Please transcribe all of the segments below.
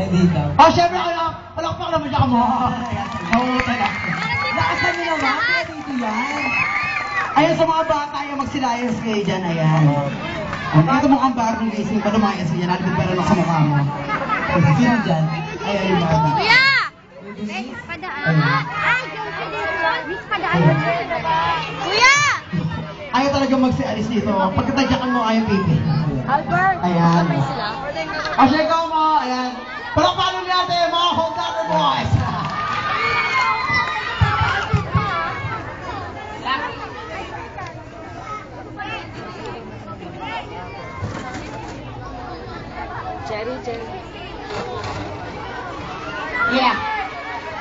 Ay, dito. Oh, syempre, palakpak naman siya mo. Oo, talaga. Lakasan niyo naman, kaya dito yan. Ayan, sa mga bata, yung magsilayas kayo dyan, ayan. Ito mukhang bagong gising pa lumayas ka dyan, nalipid pa rin sa mukha mo. Sino dyan? Ayan yung bata. Kuya! Padaan. Ay, yung Miss Padaan. Kuya! Ayaw talaga magsialis dito. Pagkatadyakan mo, ayaw pipi. Albert! Ayan. Sabay sila. O, siya ikaw mo, ayan. Palakpakan natin, mga Hold Down Boys! Jerry. Yeah.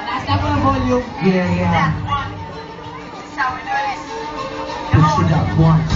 Last na po ang volume. Yeah. Push it up once.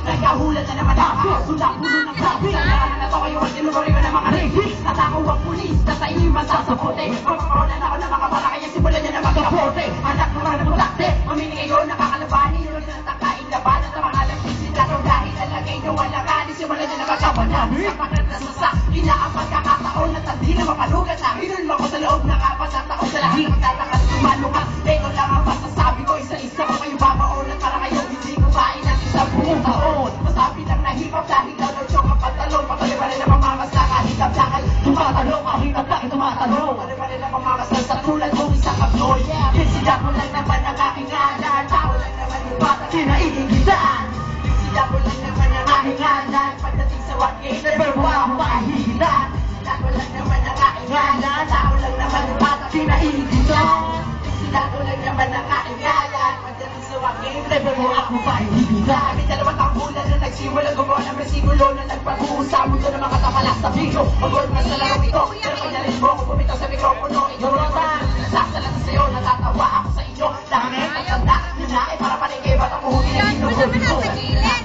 Nagkahulan na naman ako, sunda-pulo ng sabi. Saan na to kayo, tinubari ko ng mga rapis. Natakaw ang pulis, nasa inyo masasapote. Pagpaparolan ako ng mga bala, kaya simulan niya na magkapote. Anak ng mga nagulakte, mamini kayo nakakalabani. Yung natakain labanan sa mga lapisin. Latong dahil alagay na walang kani, simulan niya na magkapanan. Sa pakat na sasak, inaang pagkakataon na tandi na mapalugan na. Hinulma ko sa loob ng apat na taon sa lahat ng magtatakas tumalo ka. Ego lang ang masasabi ko, isa-isa ko kayo babaonan para kayo hindi ko kain ng isang buong taon. Masabi lang na hip-hop dahil daw ng siyong kapatalong. Patuloy pa rin ang mamamasaka, hikap-lakal, tumatalong, mahirap lang tumatalong. Patuloy pa rin ang mamamasal sa tulad mong isang kaploy. Pinsida ko lang naman ang aking ngalan, tao lang naman yung bata kinaiingitan. Pinsida ko lang naman ang aking ngalan, pagdating sa 1K, never mo ako makahihilan. Pinsida ko lang naman ang aking ngalan, tao lang naman yung bata kinaiingitan. Pinsida ko lang naman ang aking ngalan, pagdating sa 1K, never mo ako makahihilan. Kami dalawang tambulan na nagsimula gumawa ng resigulo na nagpag-uusap mundo ng mga tapala sa video. Mag-gold na sa laro ito, pero pagdaling mo ako bumitaw sa mikropono. Ikaw naman, nagsasalata sa'yo, natatawa ako sa inyo. Dahil magtanda, yun na ay para panigay, ba't ako huminagin ng gulo?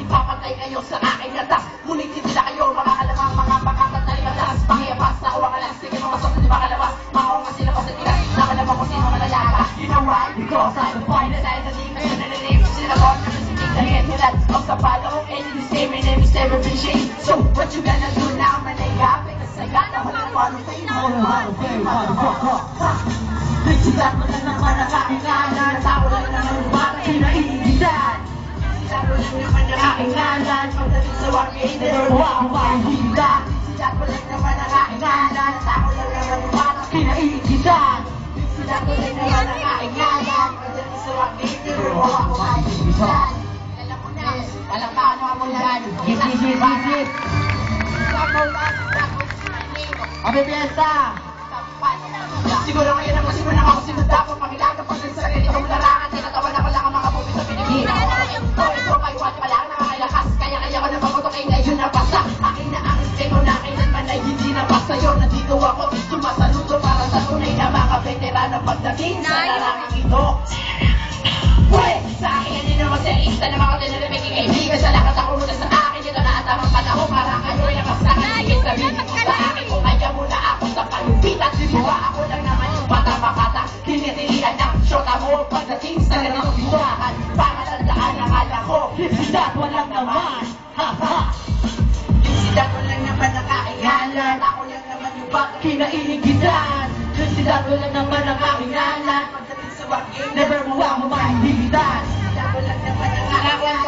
Ipapatay kayo sa aking latas, ngunit hindi na kayo makakalamang mga pakatat na limatas. Pakiyabas na uwang alas, sige mga sot na di makalabas. Maong nga sila pa sa tigas, nakalabang ko sino malalaga. You know why? Because I'm the finest, I'm the deep, and the name is in the bottom of the city. The head to that, of the follow, and in the same, and in the same, and machine. So, what you gonna do now, man? I got it, cause I got the whole Hall of Fame. Hall of Fame, Nagsigat mo lang naman ang aking ngalan, tao lang naman yung bata kinaiinitan. Nagsigat mo lang naman ang aking ngalan, pagdating sa 1K, never mo ako makahihilan. Nagsigat mo lang naman ang aking ngalan, tao lang naman yung bata kinaiinitan. Nagsigat mo lang naman ang aking ngalan, pagdating sa 1K, never mo ako makahihilan. Alam mo na, walang paano ako yan. Hip. Happy Fiesta! Siguro ngayon ang masimula ako sinunda ko pangilagap ko sa sarili kong larangan. Tinatawa na ko lang ang mga bubi sa pinigil. Ito kay Juan pa lang nakakailakas. Kaya ko na mabutok ay ngayon nabasa. Akin na ang esteno na kailanman ay hindi nabasa yun. Nandito ako sumasaludo para sa tunay na mga veterano pagdating sa larangang ito. Uy! Sa akin yan din naman sa isa na mga tinalibig kaibigan sa lakas ako muna sa akin. Ito na at tamang panahon para kayo ay nakasakin. Higit sabihin mo sa akin kung kaya muna ako sa kalupitan. Diba ako lang naman yung bata makata. Tinitilihan ng syota mo pagdating sa ganang buwahan. Pangalandaan ang ala ko. Sidat walang naman. Sidat walang naman ang kaingalan. Ako lang naman yung bata kinaiinigitan. Sidat walang naman ang kaingalan. Pagdating sa 1K, never mo ako mahihigitan. Sidat walang naman ang kaingalan.